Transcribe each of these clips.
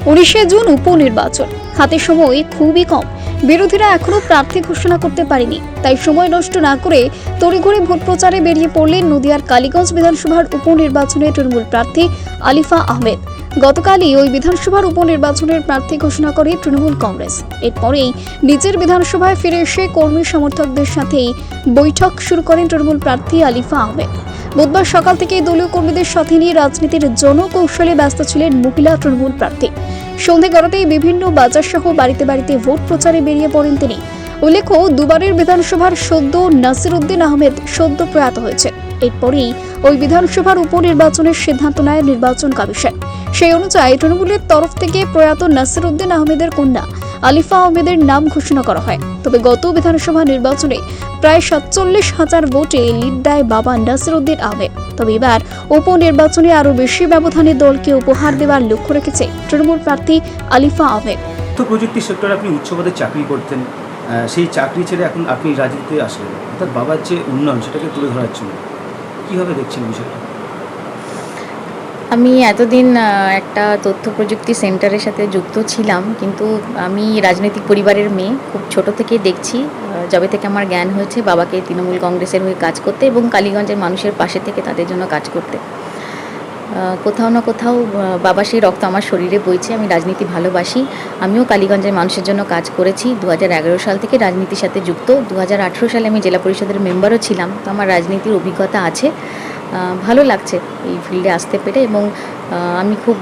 19শে June উপনির্বাচন, হাতে সময় খুবই কম। বিরোধীরা এখনো প্রার্থী ঘোষণা করতে পারেনি, তাই সময় নষ্ট না করে তড়িঘড়ি ভোট প্রচারে বেরিয়ে পড়লেন নদিয়ার কালীগঞ্জ বিধানসভার উপনির্বাচনে তৃণমূল প্রার্থী আলিফা আহমেদ। গতকালই ওই বিধানসভার উপনির্বাচনের প্রার্থী ঘোষণা করে তৃণমূল কংগ্রেস। এরপরেই নিজের বিধানসভায় ফিরে এসে কর্মী সমর্থকদের সাথেই বৈঠক শুরু করেন তৃণমূল প্রার্থী আলিফা আহমেদ। বুধবার সকাল থেকে দলীয় কর্মীদের সাথে নিয়ে রাজনীতির জনকৌশলে ব্যস্ত ছিলেন মহিলা তৃণমূল প্রার্থী। সন্ধে গড়াতেই বিভিন্ন বাজার সহ বাড়িতে বাড়িতে ভোট প্রচারে বেরিয়ে পড়েন তিনি। উল্লেখ্য, দুবারের বিধানসভার সদ্য নাসিরউদ্দিন আহমেদ সদ্য প্রয়াত হয়েছে। এরপরেই ওই বিধানসভার উপনির্বাচনের সিদ্ধান্ত নেয় নির্বাচন কমিশন। সেই অনুযায়ী তৃণমূলের তরফ থেকে প্রয়াত নাসিরউদ্দিন আহমেদের কন্যা আলিফা আহমেদের নাম ঘোষণা করা হয়। তবে গত বিধানসভা নির্বাচনে প্রায় 47,000 ভোটে লিড দেয় বাবা নাসিরউদ্দিন আহমেদ। তবে এবার উপনির্বাচনে আরও বেশি ব্যবধানে দলকে উপহার দেওয়ার লক্ষ্য রেখেছে তৃণমূল প্রার্থী আলিফা আহমেদ। প্রযুক্তি সেক্টরে আপনি উচ্চপদে চাকরি করতেন, সেই চাকরি ছেড়ে এখন আপনি রাজনীতিতে আসলেন, অর্থাৎ বাবার যে উন্নয়ন সেটাকে তুলে ধরার জন্য কীভাবে দেখছেন বিষয়টা? আমি এতদিন একটা তথ্য প্রযুক্তি সেন্টারের সাথে যুক্ত ছিলাম, কিন্তু আমি রাজনৈতিক পরিবারের মেয়ে। খুব ছোট থেকেই দেখছি, যবে থেকে আমার জ্ঞান হয়েছে, বাবাকে তৃণমূল কংগ্রেসের হয়ে কাজ করতে এবং কালীগঞ্জের মানুষের পাশে থেকে তাদের জন্য কাজ করতে। কোথাও না কোথাও বাবা সেই রক্ত আমার শরীরে বইছে। আমি রাজনীতি ভালোবাসি। আমিও কালীগঞ্জের মানুষের জন্য কাজ করেছি। 2011 সাল থেকে রাজনীতির সাথে যুক্ত। 2018 সালে আমি জেলা পরিষদের মেম্বারও ছিলাম। তো আমার রাজনীতির অভিজ্ঞতা আছে। ভালো লাগছে এই ফিল্ডে আসতে পেরে, এবং আমি খুব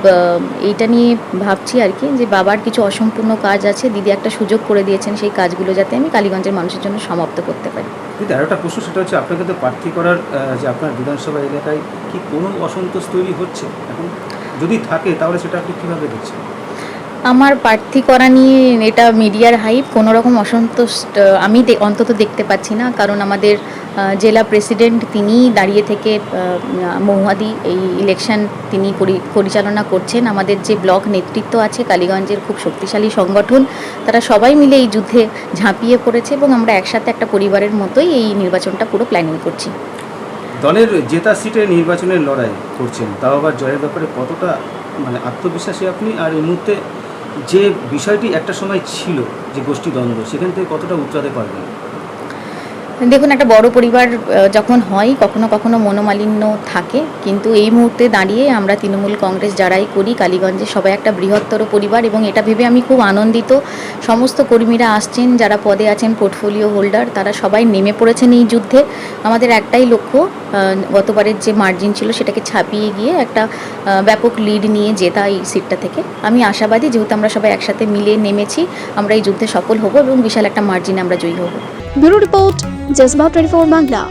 এইটা নিয়ে ভাবছি আর কি, যে বাবার কিছু অসম্পূর্ণ কাজ আছে, দিদি একটা সুযোগ করে দিয়েছেন সেই কাজগুলো যাতে আমি কালীগঞ্জের মানুষের জন্য সমাপ্ত করতে পারি। কিন্তু আর একটা প্রশ্ন, সেটা হচ্ছে আপনাকে তো প্রার্থী করার যে আপনার বিধানসভা এলাকায় কি কোনো অসন্তোষ তৈরি হচ্ছে এখন? যদি থাকে তাহলে সেটা আপনি কীভাবে দেখছেন? আমার প্রার্থী করা নিয়ে এটা মিডিয়ার হাইপ, কোনো রকম অসন্তোষ আমি অন্তত দেখতে পাচ্ছি না। কারণ আমাদের জেলা প্রেসিডেন্ট তিনি দাঁড়িয়ে থেকে মহুয়াদি এই ইলেকশন তিনি পরিচালনা করছেন। আমাদের যে ব্লক নেতৃত্ব আছে কালীগঞ্জের, খুব শক্তিশালী সংগঠন, তারা সবাই মিলে এই যুদ্ধে ঝাঁপিয়ে পড়েছে এবং আমরা একসাথে একটা পরিবারের মতোই এই নির্বাচনটা পুরো প্ল্যানিং করছি। দলের জেতা সিটে নির্বাচনের লড়াই করছেন, তাও আবার জয়ের ব্যাপারে কতটা আত্মবিশ্বাসী আপনি? আর এই মুহূর্তে যে বিষয়টি একটা সময় ছিল যে গোষ্ঠীদ্বন্দ্ব, সেখান থেকে কতটা উতরাতে পারবেন? দেখুন, একটা বড় পরিবার যখন হয় কখনো কখনো মনোমালিন্য থাকে, কিন্তু এই মুহূর্তে দাঁড়িয়ে আমরা তৃণমূল কংগ্রেস যারাই করি কালীগঞ্জে সবাই একটা বৃহত্তর পরিবার, এবং এটা ভেবে আমি খুব আনন্দিত। সমস্ত কর্মীরা আসছেন, যারা পদে আছেন, পোর্টফোলিও হোল্ডার, তারা সবাই নেমে পড়েছেন এই যুদ্ধে। আমাদের একটাই লক্ষ্য, গতবারের যে মার্জিন ছিল সেটাকে ছাপিয়ে গিয়ে একটা ব্যাপক লিড নিয়ে জেতা এই সিটটা থেকে। আমি আশাবাদী, যেহেতু আমরা সবাই একসাথে মিলে নেমেছি, আমরা এই যুদ্ধে সফল হব এবং বিশাল একটা মার্জিনে আমরা জয়ী হব। Bureau report, Jazba 24 Bangla.